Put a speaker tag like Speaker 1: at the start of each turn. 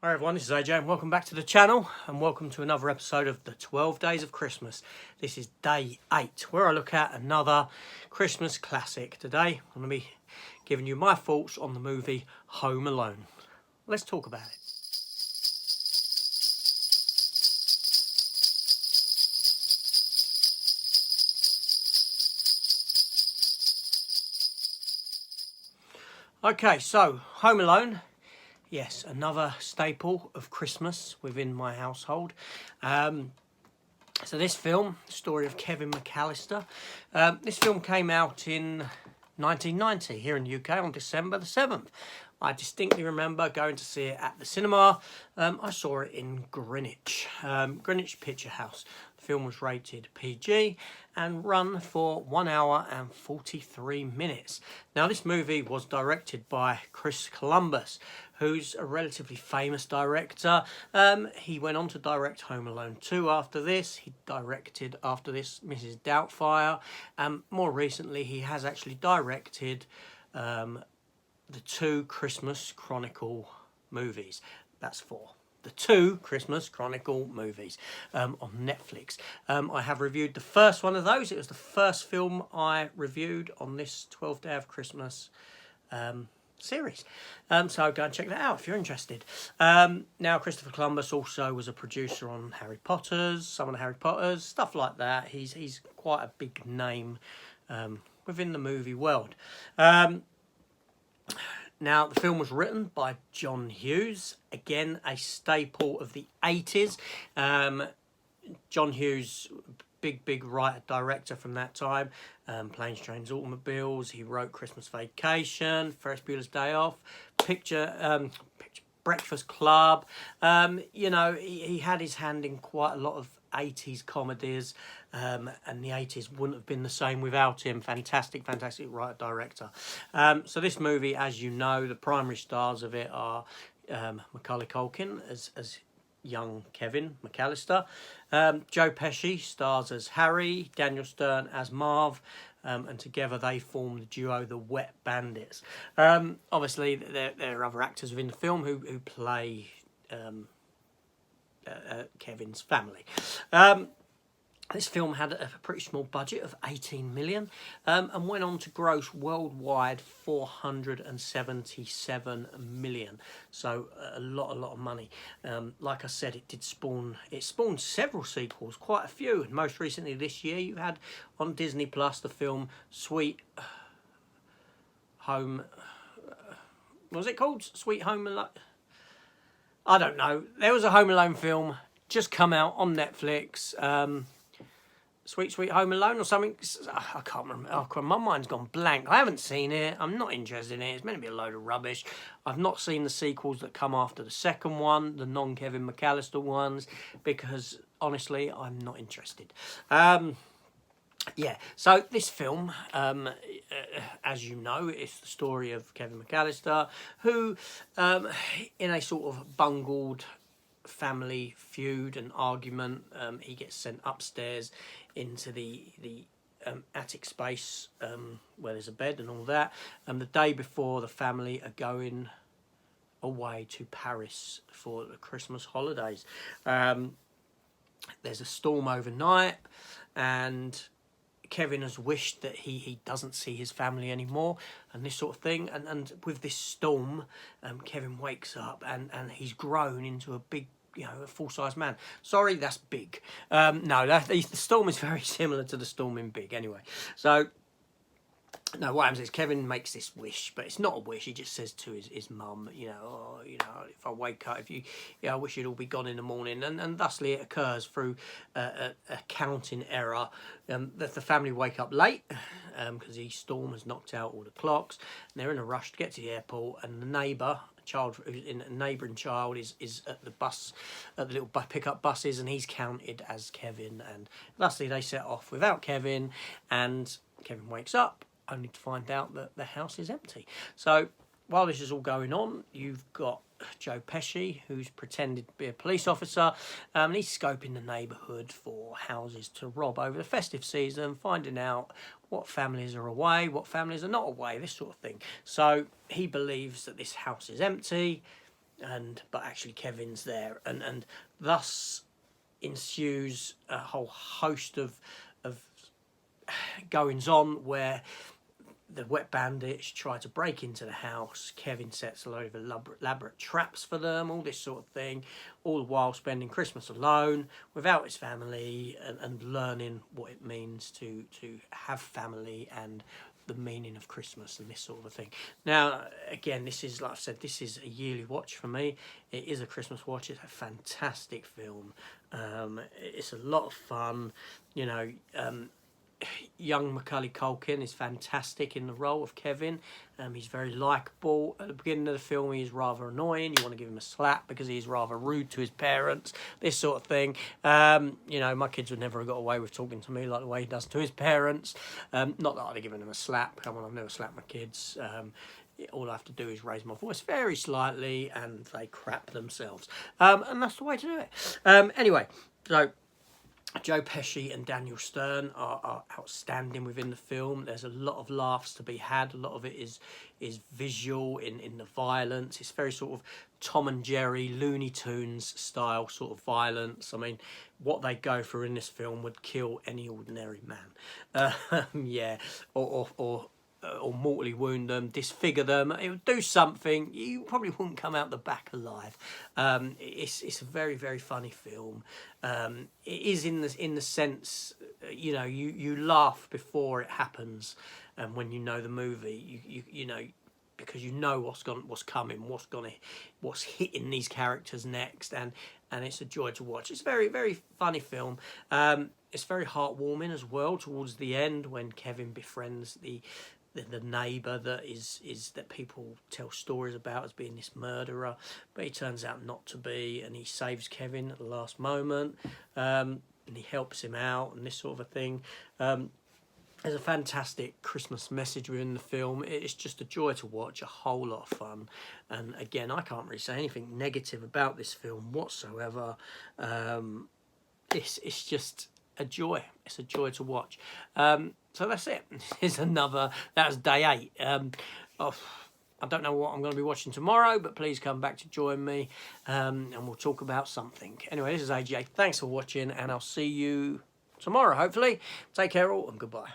Speaker 1: Hi everyone, this is AJ and welcome back to the channel and welcome to another episode of the 12 Days of Christmas. This is day 8 where I look at another Christmas classic. Today I'm going to be giving you my thoughts on the movie Home Alone. Let's talk about it. Okay, so Home Alone. Yes, another staple of Christmas within my household. So this film, the story of Kevin McAllister, this film came out in 1990 here in the UK on December the 7th. I distinctly remember going to see it at the cinema. I saw it in Greenwich, Greenwich Picture House. The film was rated PG and run for 1 hour and 43 minutes. Now this movie was directed by Chris Columbus, who's a relatively famous director. He went on to direct Home Alone 2 after this. He directed after this Mrs. Doubtfire. More recently he has actually directed the 2 Christmas Chronicle movies. That's 4. The 2 Christmas Chronicle movies on Netflix. I have reviewed the first one of those. It was the first film I reviewed on this 12th Day of Christmas series. So go and check that out if you're interested. Now Christopher Columbus also was a producer on Harry Potter's, some of the Harry Potters, stuff like that. He's quite a big name within the movie world. Now, the film was written by John Hughes, again, a staple of the 80s. John Hughes, big writer-director from that time. Planes, Trains, Automobiles. He wrote Christmas Vacation, Ferris Bueller's Day Off, Breakfast Club. You know, he had his hand in quite a lot of 80s comedies, and the 80s wouldn't have been the same without him. Fantastic writer director. So this movie, as you know, the primary stars of it are Macaulay Culkin as young Kevin McAllister, Joe Pesci stars as Harry, Daniel Stern as Marv, and together they form the duo the Wet Bandits. Obviously there are other actors within the film who play Kevin's family. This film had a pretty small budget of 18 million and went on to gross worldwide 477 million. So a lot of money. Like I said, it spawned several sequels, quite a few. And most recently this year you had on Disney Plus the film Sweet Home. What was it called? Sweet Home Alone? I don't know. There was a Home Alone film just come out on Netflix. Sweet Home Alone or something. I can't remember. Oh, my mind's gone blank. I haven't seen it. I'm not interested in it. It's meant to be a load of rubbish. I've not seen the sequels that come after the second one, the non-Kevin McAllister ones, because honestly, I'm not interested. Yeah, so this film, as you know, is the story of Kevin McAllister, who, in a sort of bungled family feud and argument, he gets sent upstairs into the attic space where there's a bed and all that. And the day before, the family are going away to Paris for the Christmas holidays. There's a storm overnight, and Kevin has wished that he doesn't see his family anymore and this sort of thing. And with this storm, Kevin wakes up and he's grown into a big, a full-size man. Sorry, that's Big. No, the storm is very similar to the storm in Big anyway. So, no, what happens is Kevin makes this wish, but it's not a wish. He just says to his mum, if I wake up, I wish you'd all be gone in the morning. And thusly it occurs through a counting error that the family wake up late because the storm has knocked out all the clocks. And they're in a rush to get to the airport, and the neighbour, a neighbouring child is at the bus, at the little pickup buses, and he's counted as Kevin. And thusly they set off without Kevin, and Kevin wakes up only to find out that the house is empty. So while this is all going on, you've got Joe Pesci, who's pretended to be a police officer, and he's scoping the neighbourhood for houses to rob over the festive season, finding out what families are away, what families are not away, this sort of thing. So he believes that this house is empty, but actually Kevin's there, and thus ensues a whole host of goings on where the wet bandits try to break into the house. Kevin sets a load of elaborate traps for them, all this sort of thing, all the while spending Christmas alone without his family, and learning what it means to have family and the meaning of Christmas and this sort of a thing. Now, again, this is, like I said, this is a yearly watch for me. It is a Christmas watch. It's a fantastic film. It's a lot of fun. You know, young Macaulay Culkin is fantastic in the role of Kevin. He's very likeable. At the beginning of the film, he's rather annoying. You want to give him a slap because he's rather rude to his parents, this sort of thing. You know, my kids would never have got away with talking to me like the way he does to his parents. Not that I'd have given him a slap. Come on, I've never slapped my kids. All I have to do is raise my voice very slightly and they crap themselves. And that's the way to do it. Anyway, so Joe Pesci and Daniel Stern are outstanding within the film. There's a lot of laughs to be had. A lot of it is visual in the violence. It's very sort of Tom and Jerry, Looney Tunes style sort of violence. I mean, what they go through in this film would kill any ordinary man. Yeah, or mortally wound them, disfigure them. It would do something. You probably wouldn't come out the back alive. It's a very, very funny film. It is in the sense, you know, you laugh before it happens, and when you know the movie, you know, because you know what's coming, what's hitting these characters next, and it's a joy to watch. It's a very, very funny film. It's very heartwarming as well towards the end when Kevin befriends the neighbour that people tell stories about as being this murderer, but he turns out not to be, and he saves Kevin at the last moment, and he helps him out and this sort of a thing. There's a fantastic Christmas message within the film. It's just a joy to watch, a whole lot of fun, and again, I can't really say anything negative about this film whatsoever. It's just a joy. It's a joy to watch. So that's it. That was day 8. I don't know what I'm going to be watching tomorrow, but please come back to join me, and we'll talk about something. Anyway, this is AJ. Thanks for watching, and I'll see you tomorrow, hopefully. Take care all, and goodbye.